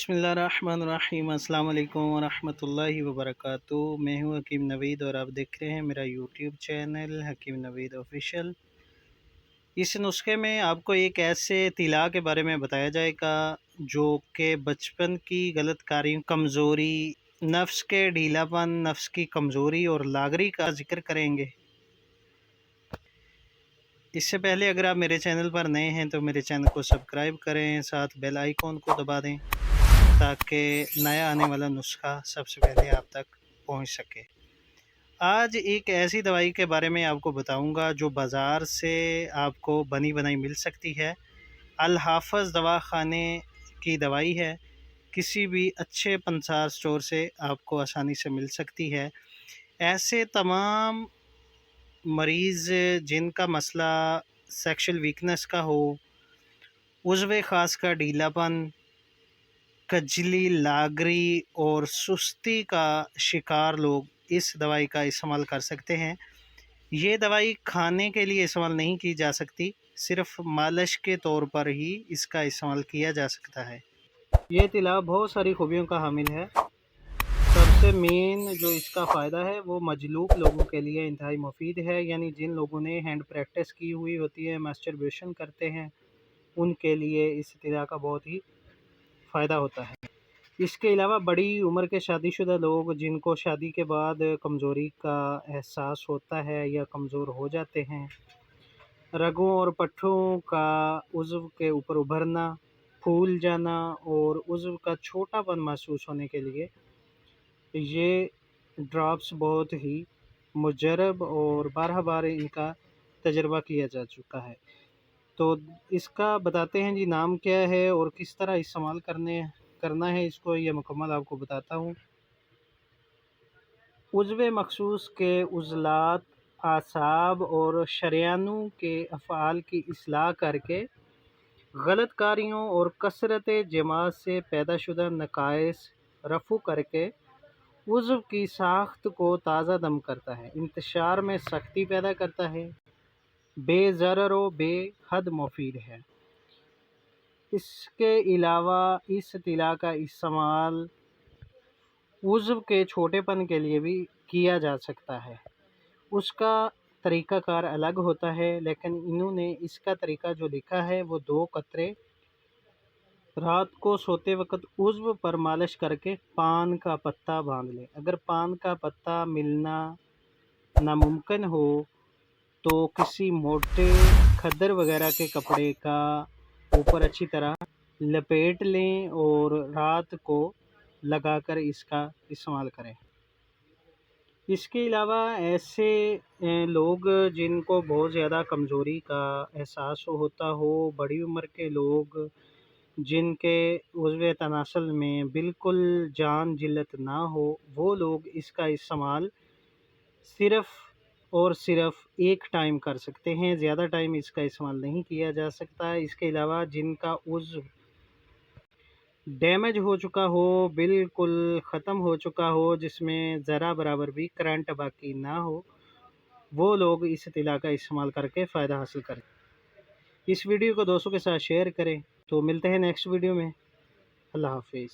बिस्मिल्लाहिर्रहमानिर्रहीम। अस्सलाम वालेकुम वरहमतुल्लाहि वबरकातुहू। मैं हूँ हकीम नवीद और आप देख रहे हैं मेरा यूट्यूब चैनल हकीम नवीद ऑफिशियल। इस नुस्खे में आपको एक ऐसे तिला के बारे में बताया जाएगा जो कि बचपन की गलत कारियों, कमज़ोरी, नफ्स के ढीलापन, नफ्स की कमज़ोरी और लागरी का जिक्र करेंगे। इससे पहले अगर आप मेरे चैनल पर नए हैं तो मेरे चैनल को सब्सक्राइब करें, साथ बेल आइकॉन को दबा दें ताकि नया आने वाला नुस्खा सबसे पहले आप तक पहुंच सके। आज एक ऐसी दवाई के बारे में आपको बताऊंगा जो बाज़ार से आपको बनी बनाई मिल सकती है। अल हाफ़ज़ दवाखाने की दवाई है, किसी भी अच्छे पंसार स्टोर से आपको आसानी से मिल सकती है। ऐसे तमाम मरीज़ जिनका मसला सेक्शुअल वीकनेस का हो, उज़्व ख़ास का ढीलापन, कजली, लागरी और सुस्ती का शिकार लोग इस दवाई का इस्तेमाल कर सकते हैं। ये दवाई खाने के लिए इस्तेमाल नहीं की जा सकती, सिर्फ मालिश के तौर पर ही इसका इस्तेमाल किया जा सकता है। ये तिला बहुत सारी खूबियों का हामिल है। सबसे मेन जो इसका फ़ायदा है वो मजलूब लोगों के लिए इंतहाई मुफीद है, यानी जिन लोगों ने हैंड प्रैक्टिस की हुई होती है, मास्टरबेशन करते हैं, उनके लिए इस तिला का बहुत ही फ़ायदा होता है। इसके अलावा बड़ी उम्र के शादीशुदा लोग जिनको शादी के बाद कमज़ोरी का एहसास होता है या कमज़ोर हो जाते हैं, रगों और पट्ठों का उज़्व के ऊपर उभरना, फूल जाना और उज़्व का छोटापन महसूस होने के लिए ये ड्रॉप्स बहुत ही मुजरब और बारह बार इनका तजर्बा किया जा चुका है। तो इसका बताते हैं जी नाम क्या है और किस तरह इस्तेमाल करना है इसको, ये मुकम्मल आपको बताता हूँ। उज़्व मखसूस के उज़लात, आसाब और शरियानों के अफ़आल की इस्लाह करके गलत कारियों और कसरत जमात से पैदाशुदा नकाइस रफ़ू करके उज़्व की साख्त को ताज़ा दम करता है, इंतशार में सख्ती पैदा करता है, बेज़रर व बेहद मुफीद है। इसके अलावा इस तिला का इस्तेमाल उज़्व के छोटेपन के लिए भी किया जा सकता है। उसका तरीक़ाकार अलग होता है, लेकिन इन्होंने इसका तरीक़ा जो लिखा है वो 2 कतरे रात को सोते वक़्त उज़्व पर मालिश करके पान का पत्ता बांध लें। अगर पान का पत्ता मिलना नामुमकिन हो तो किसी मोटे खद्दर वगैरह के कपड़े का ऊपर अच्छी तरह लपेट लें और रात को लगाकर इसका इस्तेमाल करें। इसके अलावा ऐसे लोग जिनको बहुत ज़्यादा कमज़ोरी का एहसास होता हो, बड़ी उम्र के लोग जिनके उज़्व तनासल में बिल्कुल जान जिल्लत ना हो, वो लोग इसका इस्तेमाल सिर्फ़ और सिर्फ़ एक टाइम कर सकते हैं, ज़्यादा टाइम इसका इस्तेमाल नहीं किया जा सकता। इसके अलावा जिनका उज़्व डैमेज हो चुका हो, बिल्कुल ख़त्म हो चुका हो, जिसमें ज़रा बराबर भी करंट बाकी ना हो, वो लोग इस तिला का इस्तेमाल करके फ़ायदा हासिल करें। इस वीडियो को दोस्तों के साथ शेयर करें। तो मिलते हैं नेक्स्ट वीडियो में। अल्लाह हाफ़िज़।